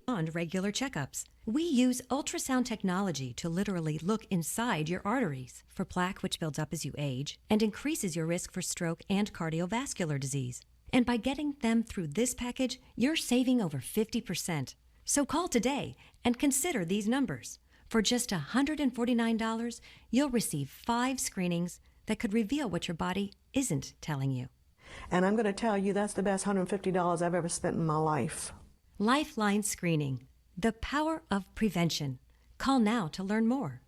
beyond regular checkups. We use ultrasound technology to literally look inside your arteries for plaque, which builds up as you age and increases your risk for stroke and cardiovascular disease. And by getting them through this package, you're saving over 50%. So call today and consider these numbers. For just $149, you'll receive 5 screenings that could reveal what your body isn't telling you. And I'm going to tell you that's the best $150 I've ever spent in my life. Lifeline Screening, the power of prevention. Call now to learn more.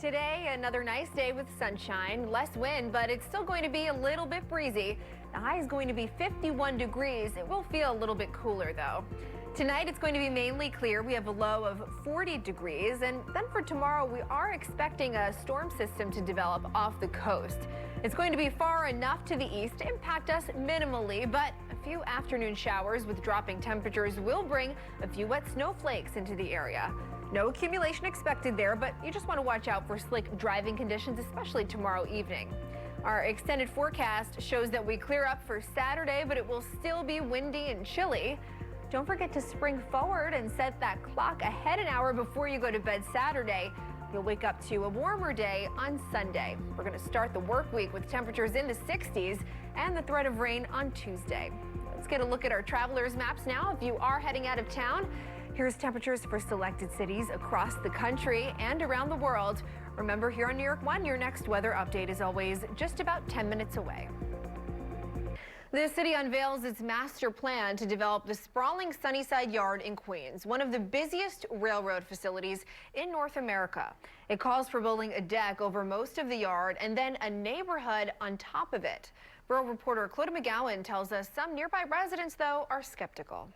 Today, another nice day with sunshine, less wind, but it's still going to be a little bit breezy. The high is going to be 51 degrees. It will feel a little bit cooler, though. Tonight, it's going to be mainly clear. We have a low of 40 degrees. And then for tomorrow, we are expecting a storm system to develop off the coast. It's going to be far enough to the east to impact us minimally, but a few afternoon showers with dropping temperatures will bring a few wet snowflakes into the area. No accumulation expected there, but you just want to watch out for slick driving conditions, especially tomorrow evening. Our extended forecast shows that we clear up for Saturday, but it will still be windy and chilly. Don't forget to spring forward and set that clock ahead an hour before you go to bed Saturday. You'll wake up to a warmer day on Sunday. We're going to start the work week with temperatures in the 60s and the threat of rain on Tuesday. Let's get a look at our travelers maps now. If you are heading out of town, here's temperatures for selected cities across the country and around the world. Remember, here on New York One, your next weather update is always just about 10 minutes away. The city unveils its master plan to develop the sprawling Sunnyside Yard in Queens, one of the busiest railroad facilities in North America. It calls for building a deck over most of the yard and then a neighborhood on top of it. Bureau reporter Claudia McGowan tells us some nearby residents, though, are skeptical.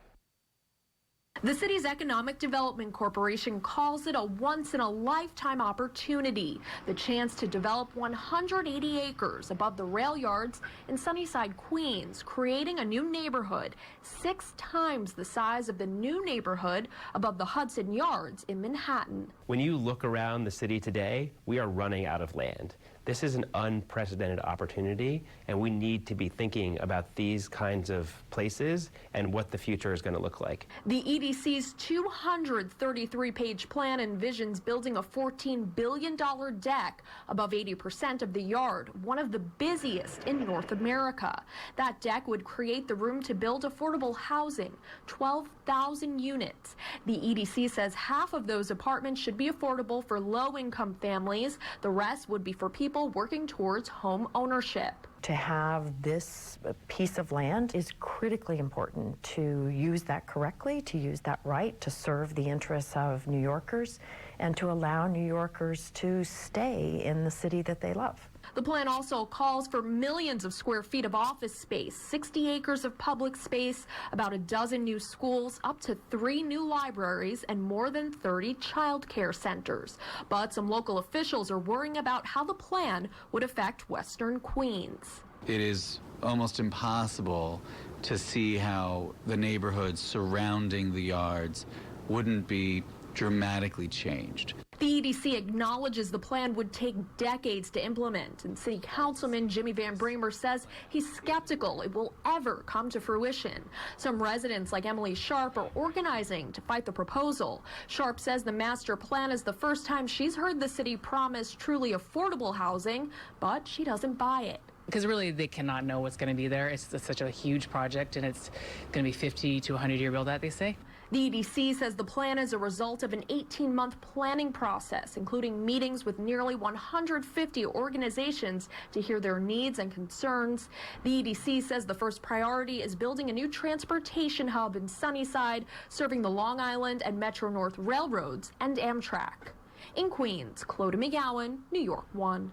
The city's Economic Development Corporation calls it a once-in-a-lifetime opportunity, the chance to develop 180 acres above the rail yards in Sunnyside, Queens, creating a new neighborhood 6 times the size of the new neighborhood above the Hudson Yards in Manhattan. When you look around the city today, we are running out of land. This is an unprecedented opportunity, and we need to be thinking about these kinds of places and what the future is going to look like. The EDC's 233-page plan envisions building a $14 billion deck above 80% of the yard, one of the busiest in North America. That deck would create the room to build affordable housing, 12,000 units. The EDC says half of those apartments should be affordable for low-income families. The rest would be for people working towards home ownership. To have this piece of land is critically important, to use that correctly, to use that right, to serve the interests of New Yorkers, and to allow New Yorkers to stay in the city that they love. The plan also calls for millions of square feet of office space, 60 acres of public space, about a dozen new schools, up to 3 new libraries, and more than 30 child care centers. But some local officials are worrying about how the plan would affect Western Queens. It is almost impossible to see how the neighborhoods surrounding the yards wouldn't be dramatically changed. The EDC acknowledges the plan would take decades to implement, and City Councilman Jimmy Van Bramer says he's skeptical it will ever come to fruition. Some residents, like Emily Sharp, are organizing to fight the proposal. Sharp says the master plan is the first time she's heard the city promise truly affordable housing, but she doesn't buy it. Because really they cannot know what's going to be there. It's such a huge project, and it's going to be 50 to 100-year build out, they say. The EDC says the plan is a result of an 18-month planning process, including meetings with nearly 150 organizations to hear their needs and concerns. The EDC says the first priority is building a new transportation hub in Sunnyside, serving the Long Island and Metro North railroads and Amtrak. In Queens, Claudia McGowan, New York One.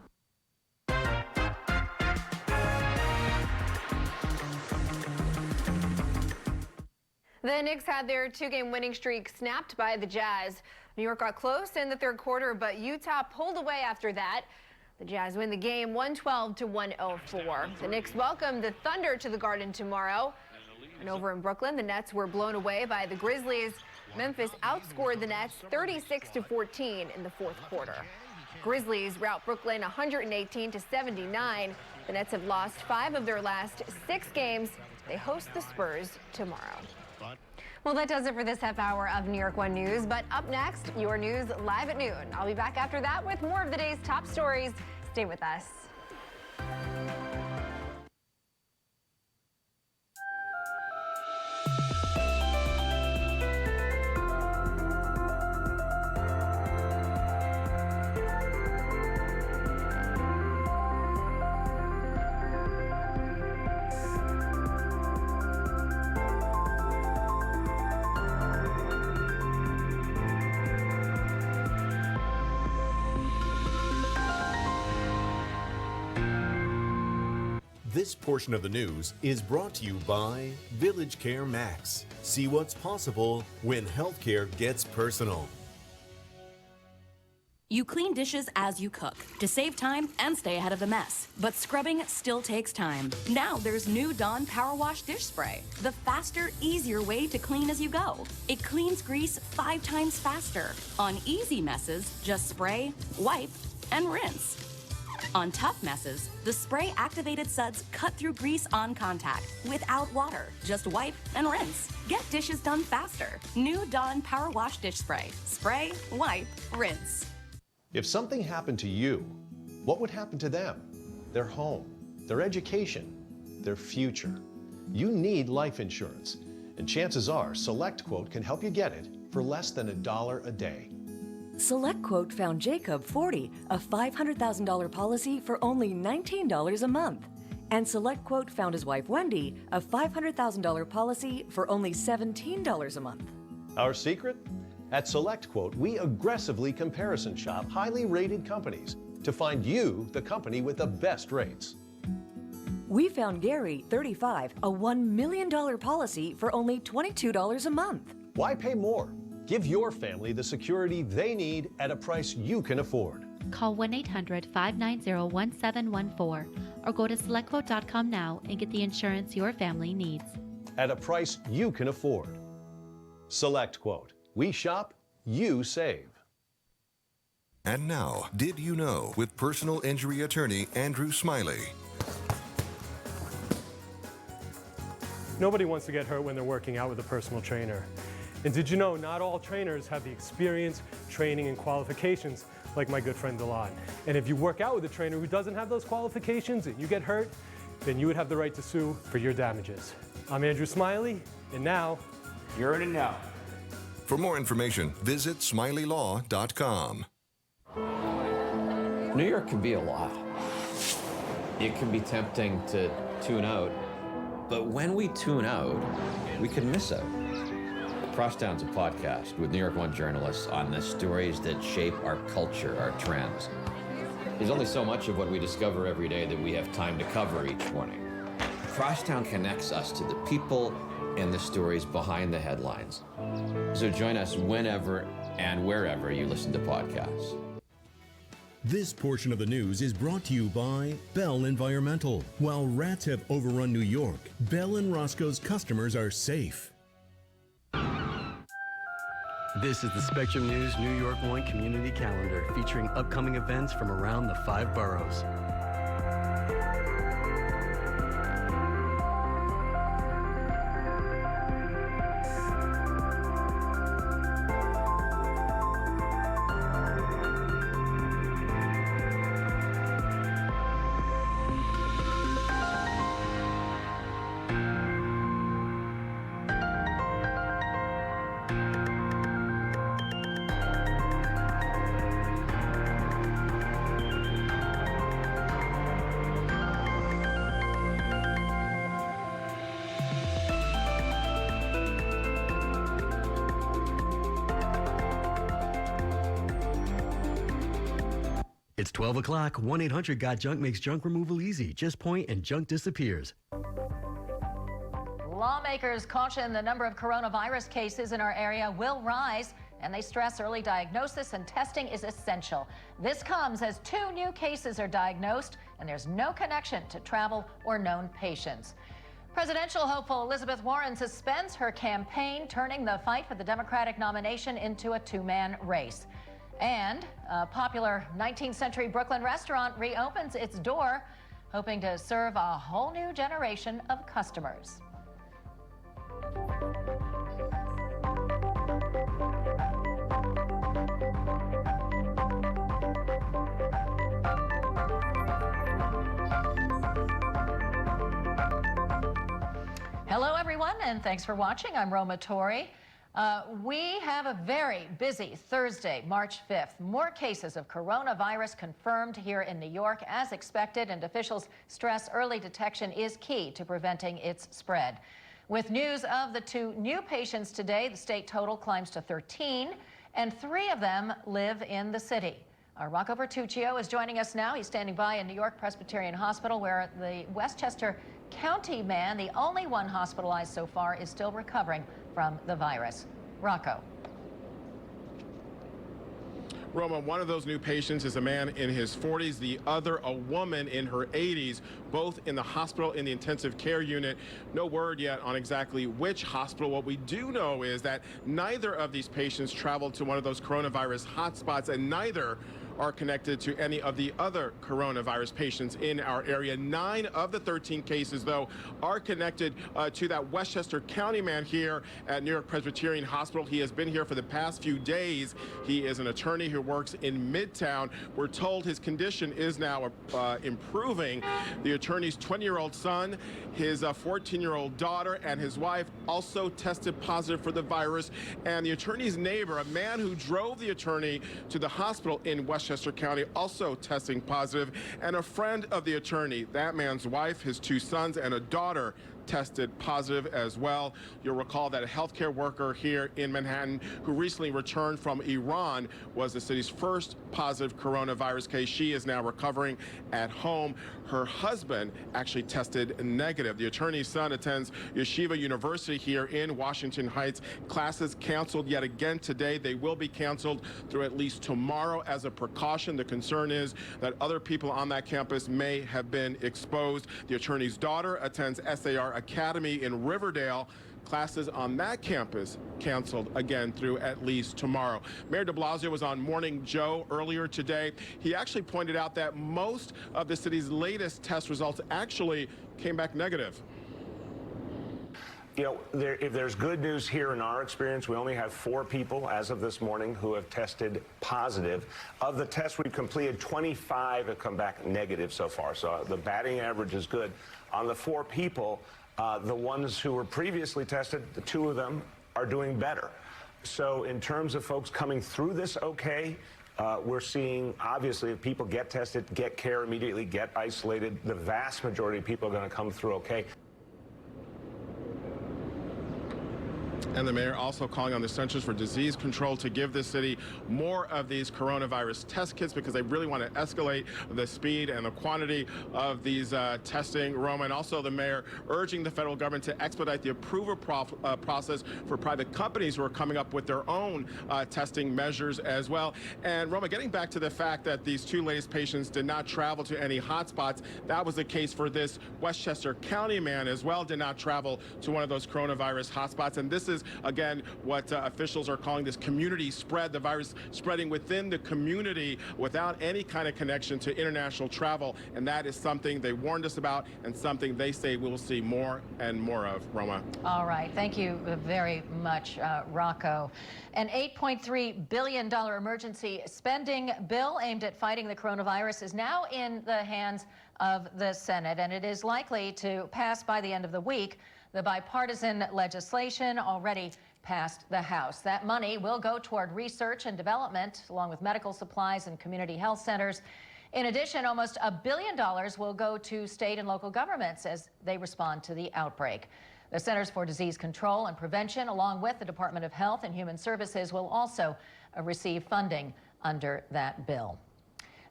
The Knicks had their 2-game winning streak snapped by the Jazz. New York got close in the third quarter, but Utah pulled away after that. The Jazz win the game 112 to 104. The Knicks welcome the Thunder to the Garden tomorrow. And over in Brooklyn, the Nets were blown away by the Grizzlies. Memphis outscored the Nets 36 to 14 in the fourth quarter. Grizzlies rout Brooklyn 118-79. The Nets have lost 5 of their last 6 games. They host the Spurs tomorrow. Well, that does it for this half hour of New York One News. But up next, your news live at noon. I'll be back after that with more of the day's top stories. Stay with us. This portion of the news is brought to you by Village Care Max. See what's possible when healthcare gets personal. You clean dishes as you cook to save time and stay ahead of the mess. But scrubbing still takes time. Now there's new Dawn Power Wash Dish Spray, the faster, easier way to clean as you go. It cleans grease 5 times faster. On easy messes, just spray, wipe, and rinse. On tough messes, the spray-activated suds cut through grease on contact without water. Just wipe and rinse. Get dishes done faster. New Dawn Power Wash Dish Spray. Spray, wipe, rinse. If something happened to you, what would happen to them? Their home, their education, their future. You need life insurance, and chances are SelectQuote can help you get it for less than $1 a day. SelectQuote found Jacob 40, a $500,000 policy for only $19 a month. And SelectQuote found his wife Wendy a $500,000 policy for only $17 a month. Our secret? At SelectQuote, we aggressively comparison shop highly rated companies to find you the company with the best rates. We found Gary, 35, a $1 million policy for only $22 a month. Why pay more? Give your family the security they need at a price you can afford. Call 1-800-590-1714 or go to SelectQuote.com now and get the insurance your family needs. At a price you can afford. SelectQuote. We shop, you save. And now, Did You Know with personal injury attorney Andrew Smiley. Nobody wants to get hurt when they're working out with a personal trainer. And did you know not all trainers have the experience, training, and qualifications like my good friend Delon. And if you work out with a trainer who doesn't have those qualifications and you get hurt, then you would have the right to sue for your damages. I'm Andrew Smiley, and now you're in it now. For more information, visit smileylaw.com. New York can be a lot. It can be tempting to tune out, but when we tune out, we can miss out. Crosstown's a podcast with New York One journalists on the stories that shape our culture, our trends. There's only so much of what we discover every day that we have time to cover each morning. Crosstown connects us to the people and the stories behind the headlines. So join us whenever and wherever you listen to podcasts. This portion of the news is brought to you by Bell Environmental. While rats have overrun New York, Bell and Roscoe's customers are safe. This is the Spectrum News New York One Community Calendar featuring upcoming events from around the 5 boroughs. It's 12 o'clock. 1-800-GOT-JUNK makes junk removal easy. Just point and junk disappears. Lawmakers caution the number of coronavirus cases in our area will rise, and they stress early diagnosis and testing is essential. This comes as 2 new cases are diagnosed, and there's no connection to travel or known patients. Presidential hopeful Elizabeth Warren suspends her campaign, turning the fight for the Democratic nomination into a 2-man race. And a popular 19th century Brooklyn restaurant reopens its door, hoping to serve a whole new generation of customers. Hello, everyone, and thanks for watching. I'm Roma Tori. We have a very busy Thursday, March 5th. More cases of coronavirus confirmed here in New York as expected, and officials stress early detection is key to preventing its spread. With news of the 2 new patients today, the state total climbs to 13, and 3 of them live in the city. Our Rocco Bertuccio is joining us now. He's standing by in New York Presbyterian Hospital, where the Westchester County man, the only one hospitalized so far, is still recovering from the virus. Rocco. Roma, one of those new patients is a man in his 40s, the other a woman in her 80s, both in the hospital in the intensive care unit. No word yet on exactly which hospital. What we do know is that neither of these patients traveled to one of those coronavirus hotspots, and neither are connected to any of the other coronavirus patients in our area. 9 of the 13 cases, though, are connected to that Westchester County man here at New York Presbyterian Hospital. He has been here for the past few days. He is an attorney who works in Midtown. We're told his condition is now improving. The attorney's 20-year-old son, his 14-year-old daughter, and his wife also tested positive for the virus. And the attorney's neighbor, a man who drove the attorney to the hospital in Westchester County, also testing positive. And a friend of the attorney, that man's wife, his 2 sons, and a daughter tested positive as well. You'll recall that a healthcare worker here in Manhattan who recently returned from Iran was the city's first positive coronavirus case. She is now recovering at home. Her husband actually tested negative. The attorney's son attends Yeshiva University here in Washington Heights. Classes canceled yet again today. They will be canceled through at least tomorrow as a precaution. The concern is that other people on that campus may have been exposed. The attorney's daughter attends SAR Academy in Riverdale. Classes on that campus canceled again through at least tomorrow. Mayor de Blasio was on Morning Joe earlier today. He actually pointed out that most of the city's latest test results actually came back negative. You know, if there's good news here in our experience, we only have 4 people as of this morning who have tested positive. Of the tests we've completed, 25 have come back negative so far. So the batting average is good. On the 4 people, the ones who were previously tested, the 2 of them are doing better. So in terms of folks coming through this okay, we're seeing, obviously, if people get tested, get care immediately, get isolated, the vast majority of people are going to come through okay. And the mayor also calling on the Centers for Disease Control to give the city more of these coronavirus test kits because they really want to escalate the speed and the quantity of these testing, Roma. And also the mayor urging the federal government to expedite the approval process for private companies who are coming up with their own testing measures as well. And Roma, getting back to the fact that these 2 latest patients did not travel to any hotspots, that was the case for this Westchester County man as well, did not travel to one of those coronavirus hotspots. And this is, again, what officials are calling this community spread, the virus spreading within the community without any kind of connection to international travel. And that is something they warned us about and something they say we'll see more and more of, Roma. All right. Thank you very much, Rocco. An $8.3 billion emergency spending bill aimed at fighting the coronavirus is now in the hands of the Senate, and it is likely to pass by the end of the week. The bipartisan legislation already passed the House. That money will go toward research and development, along with medical supplies and community health centers. In addition, almost $1 billion will go to state and local governments as they respond to the outbreak. The Centers for Disease Control and Prevention, along with the Department of Health and Human Services, will also receive funding under that bill.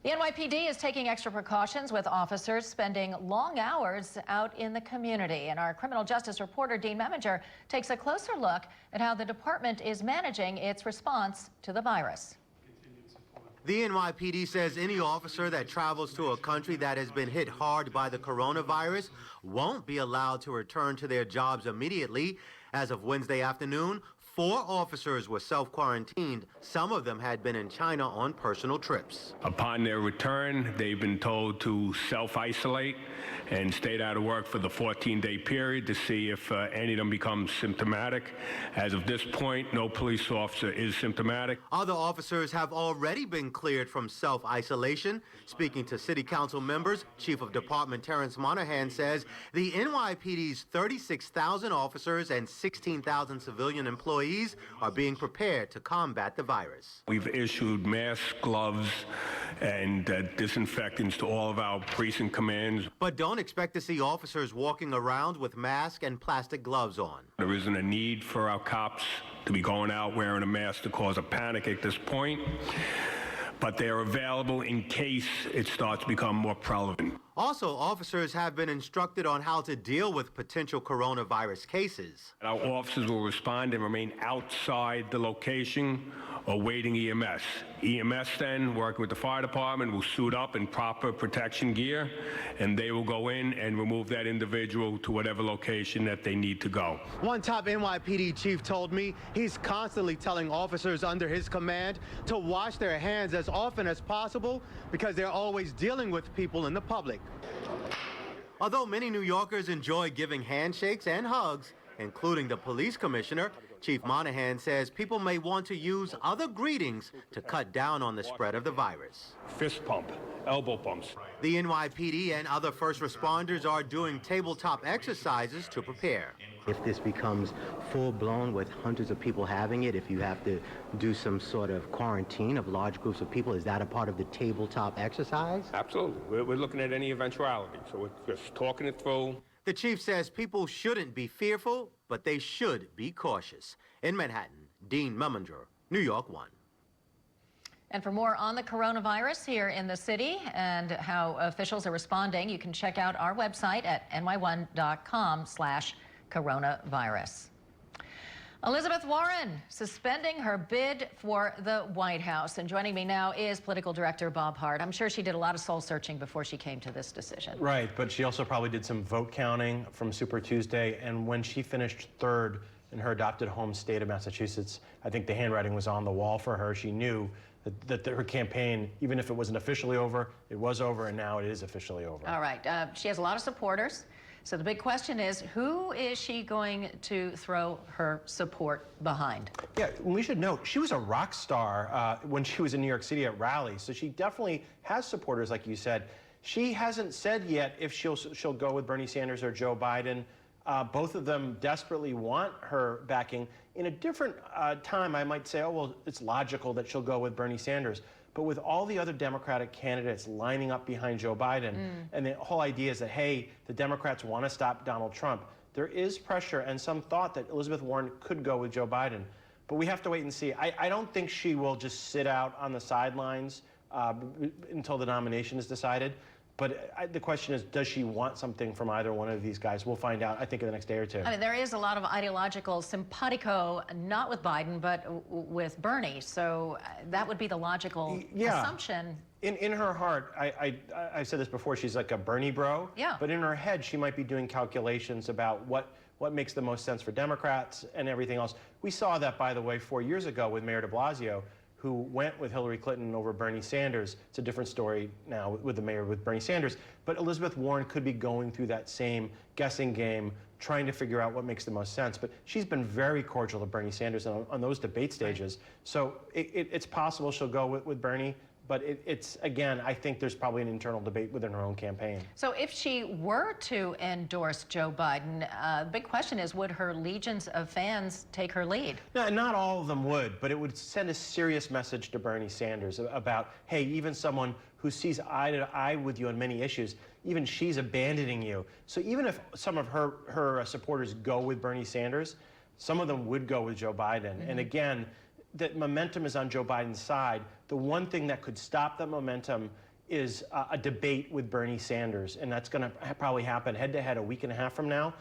The NYPD is taking extra precautions with officers spending long hours out in the community. And our criminal justice reporter, Dean Meminger, takes a closer look at how the department is managing its response to the virus. The NYPD says any officer that travels to a country that has been hit hard by the coronavirus won't be allowed to return to their jobs immediately. As of Wednesday afternoon, 4 officers were self-quarantined. Some of them had been in China on personal trips. Upon their return, they've been told to self-isolate and stay out of work for the 14-day period to see if any of them become symptomatic. As of this point, no police officer is symptomatic. Other officers have already been cleared from self-isolation. Speaking to City Council members, Chief of Department Terrence Monahan says the NYPD's 36,000 officers and 16,000 civilian employees are being prepared to combat the virus. We've issued masks, gloves, and disinfectants to all of our precinct commands. But don't expect to see officers walking around with masks and plastic gloves on. There isn't a need for our cops to be going out wearing a mask to cause a panic at this point, but they are available in case it starts to become more prevalent. Also, officers have been instructed on how to deal with potential coronavirus cases. Our officers will respond and remain outside the location awaiting EMS. EMS then, working with the fire department, will suit up in proper protection gear, and they will go in and remove that individual to whatever location that they need to go. One top NYPD chief told me he's constantly telling officers under his command to wash their hands as often as possible because they're always dealing with people in the public. Although many New Yorkers enjoy giving handshakes and hugs, including the police commissioner, Chief Monahan says people may want to use other greetings to cut down on the spread of the virus. Fist pump, elbow bumps. The NYPD and other first responders are doing tabletop exercises to prepare. If this becomes full-blown with hundreds of people having it, if you have to do some sort of quarantine of large groups of people, is that a part of the tabletop exercise? Absolutely. We're looking at any eventuality, so we're just talking it through. The chief says people shouldn't be fearful, but they should be cautious. In Manhattan, Dean Meminger, New York 1. And for more on the coronavirus here in the city and how officials are responding, you can check out our website at ny1.com/coronavirus. Elizabeth Warren suspending her bid for the White House. And joining me now is political director Bob Hart. I'm sure she did a lot of soul searching before she came to this decision. Right, but she also probably did some vote counting from Super Tuesday. And when she finished third in her adopted home state of Massachusetts, I think the handwriting was on the wall for her. She knew that her campaign, even if it wasn't officially over, it was over, and now it is officially over. All right, she has a lot of supporters. So the big question is, who is she going to throw her support behind? Yeah, we should note, she was a rock star when she was in New York City at rallies, so she definitely has supporters, like you said. She hasn't said yet if she'll go with Bernie Sanders or Joe Biden. Both of them desperately want her backing. In a different time, I might say, oh, well, it's logical that she'll go with Bernie Sanders. But with all the other Democratic candidates lining up behind Joe Biden, and the whole idea is that, hey, the Democrats want to stop Donald Trump, there is pressure and some thought that Elizabeth Warren could go with Joe Biden. But we have to wait and see. I don't think she will just sit out on the sidelines until the nomination is decided. But the question is, does she want something from either one of these guys? We'll find out, I think, in the next day or two. I mean, there is a lot of ideological simpatico, not with Biden, but with Bernie. So that would be the logical assumption. In her heart, I've said this before, she's like a Bernie bro. Yeah. But in her head, she might be doing calculations about what makes the most sense for Democrats and everything else. We saw that, by the way, 4 years ago with Mayor de Blasio, who went with Hillary Clinton over Bernie Sanders. It's a different story now with the mayor with Bernie Sanders. But Elizabeth Warren could be going through that same guessing game, trying to figure out what makes the most sense. But she's been very cordial to Bernie Sanders on those debate stages. Right. So it's possible she'll go with Bernie. But it's, again, I think there's probably an internal debate within her own campaign. So if she were to endorse Joe Biden, the big question is, would her legions of fans take her lead? No, not all of them would, but it would send a serious message to Bernie Sanders about, hey, even someone who sees eye to eye with you on many issues, even she's abandoning you. So even if some of her supporters go with Bernie Sanders, some of them would go with Joe Biden. And again, that momentum is on Joe Biden's side. The one thing that could stop that momentum is a debate with Bernie Sanders, and that's going to probably happen head-to-head a week and a half from now.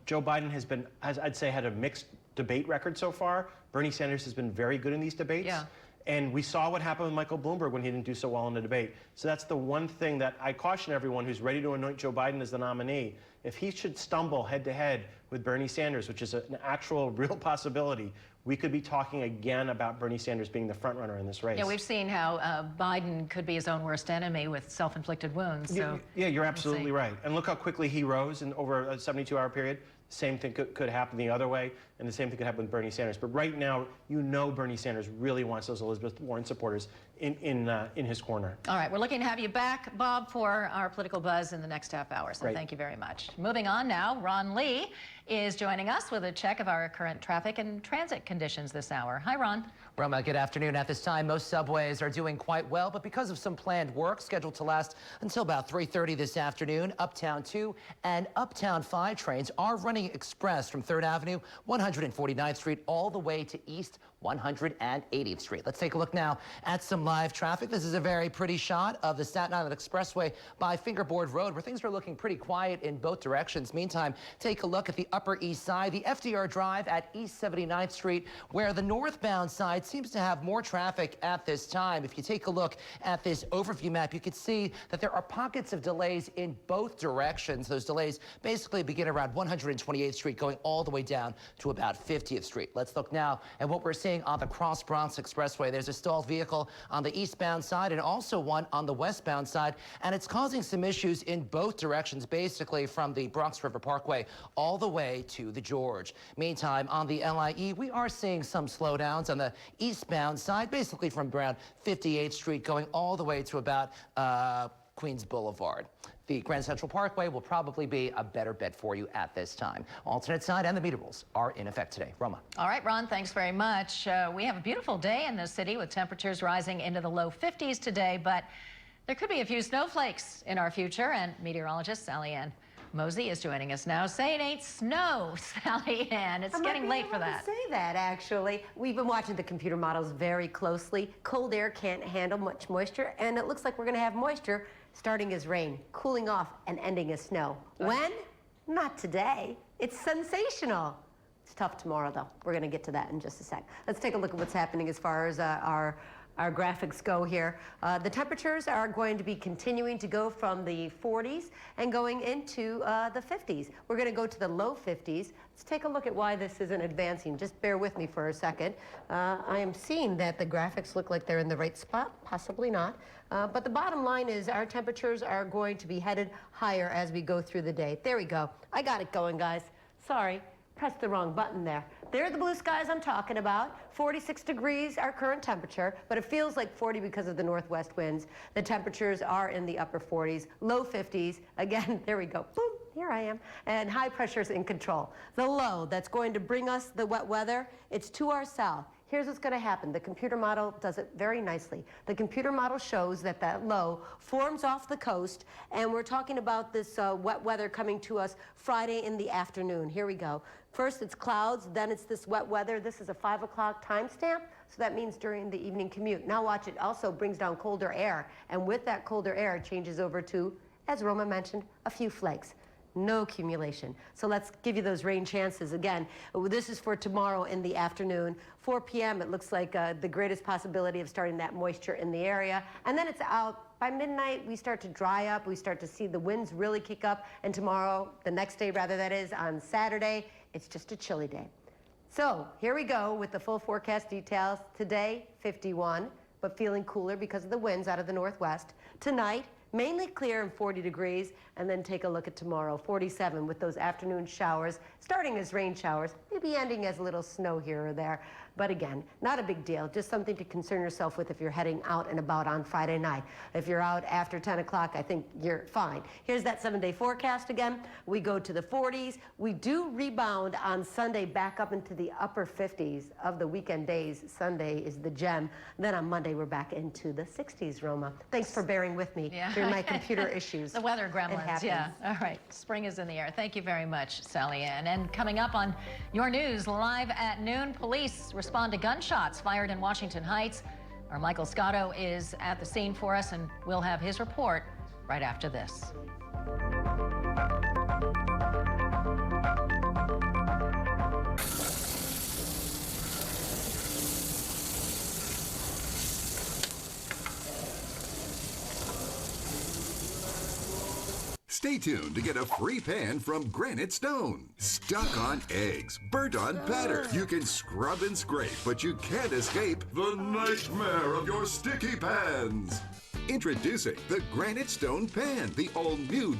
Joe Biden has I'd say, had a mixed debate record so far. Bernie Sanders has been very good in these debates. Yeah. And we saw what happened with Michael Bloomberg when he didn't do so well in the debate. So that's the one thing that I caution everyone who's ready to anoint Joe Biden as the nominee. If he should stumble head-to-head with Bernie Sanders, which is an actual real possibility, we could be talking again about Bernie Sanders being the front runner in this race. Yeah, we've seen how Biden could be his own worst enemy with self-inflicted wounds. So Yeah, you're absolutely right. And look how quickly he rose in over a 72-hour period. Same thing could happen the other way, and the same thing could happen with Bernie Sanders. But right now, you know Bernie Sanders really wants those Elizabeth Warren supporters in his corner. All right, we're looking to have you back, Bob, for our political buzz in the next half hour. So Great. Thank you very much. Moving on now, Ron Lee is joining us with a check of our current traffic and transit conditions this hour. Hi, Ron. Roma, good afternoon. At this time, most subways are doing quite well, but because of some planned work scheduled to last until about 3:30 this afternoon, Uptown 2 and Uptown 5 trains are running express from 3rd Avenue, 149th Street, all the way to East 180th Street. Let's take a look now at some live traffic. This is a very pretty shot of the Staten Island Expressway by Fingerboard Road, where things are looking pretty quiet in both directions. Meantime, take a look at the Upper East Side, the FDR Drive at East 79th Street, where the northbound side seems to have more traffic at this time. If you take a look at this overview map, you can see that there are pockets of delays in both directions. Those delays basically begin around 128th Street, going all the way down to about 50th Street. Let's look now at what we're seeing on the Cross Bronx Expressway. There's a stalled vehicle on the eastbound side and also one on the westbound side, and it's causing some issues in both directions, basically from the Bronx River Parkway all the way to the George. Meantime, on the LIE, we are seeing some slowdowns on the eastbound side, basically from around 58th Street going all the way to about Queens Boulevard. The Grand Central Parkway will probably be a better bet for you at this time. Alternate side and the meter rules are in effect today. Roma. All right, Ron, thanks very much. We have a beautiful day in the city with temperatures rising into the low 50s today, but there could be a few snowflakes in our future, and meteorologist Sally Ann Mosey is joining us now. Say it ain't snow, Sally Ann. It's getting late for that. Say that, actually. We've been watching the computer models very closely. Cold air can't handle much moisture, and it looks like we're going to have moisture starting as rain, cooling off, and ending as snow. When? Not today. It's sensational. It's tough tomorrow, though. We're going to get to that in just a sec. Let's take a look at what's happening as far as our graphics go here. The temperatures are going to be continuing to go from the 40s and going into the 50s. We're going to go to the low 50s. Let's take a look at why this isn't advancing. Just bear with me for a second. I am seeing that the graphics look like they're in the right spot, possibly not. But the bottom line is our temperatures are going to be headed higher as we go through the day. There we go. I got it going, guys. Sorry, pressed the wrong button there. There are the blue skies I'm talking about. 46 degrees our current temperature, but it feels like 40 because of the northwest winds. The temperatures are in the upper 40s, low 50s. Again, there we go. Boom, here I am. And high pressure's in control. The low that's going to bring us the wet weather, it's to our south. Here's what's going to happen. The computer model does it very nicely. The computer model shows that that low forms off the coast, and we're talking about this wet weather coming to us Friday in the afternoon. Here we go. First it's clouds, then it's this wet weather. This is a 5 o'clock timestamp, so that means during the evening commute. Now watch, it also brings down colder air, and with that colder air, it changes over to, as Roma mentioned, a few flakes. No accumulation. So let's give you those rain chances again. This is for tomorrow in the afternoon. 4 p.m. it looks like the greatest possibility of starting that moisture in the area. And then it's out. By midnight, we start to dry up. We start to see the winds really kick up. And tomorrow, the next day rather, that is, on Saturday, it's just a chilly day. So here we go with the full forecast details. Today, 51, but feeling cooler because of the winds out of the northwest. Tonight, mainly clear and 40 degrees, and then take a look at tomorrow, 47 with those afternoon showers, starting as rain showers, maybe ending as a little snow here or there. But again, not a big deal, just something to concern yourself with if you're heading out and about on Friday night. If you're out after 10 o'clock, I think you're fine. Here's that 7-day forecast again. We go to the 40s. We do rebound on Sunday back up into the upper 50s of the weekend days. Sunday is the gem. Then on Monday, we're back into the 60s, Roma. Thanks for bearing with me during my computer issues. The weather gremlins, yeah. All right, spring is in the air. Thank you very much, Sally Ann. And coming up on your news, live at noon, police respond to gunshots fired in Washington Heights. Our Michael Scotto is at the scene for us, and we'll have his report right after this. Stay tuned to get a free pan from Granite Stone. Stuck on eggs, burnt on batter. You can scrub and scrape, but you can't escape the nightmare of your sticky pans. Introducing the Granite Stone Pan, the all-new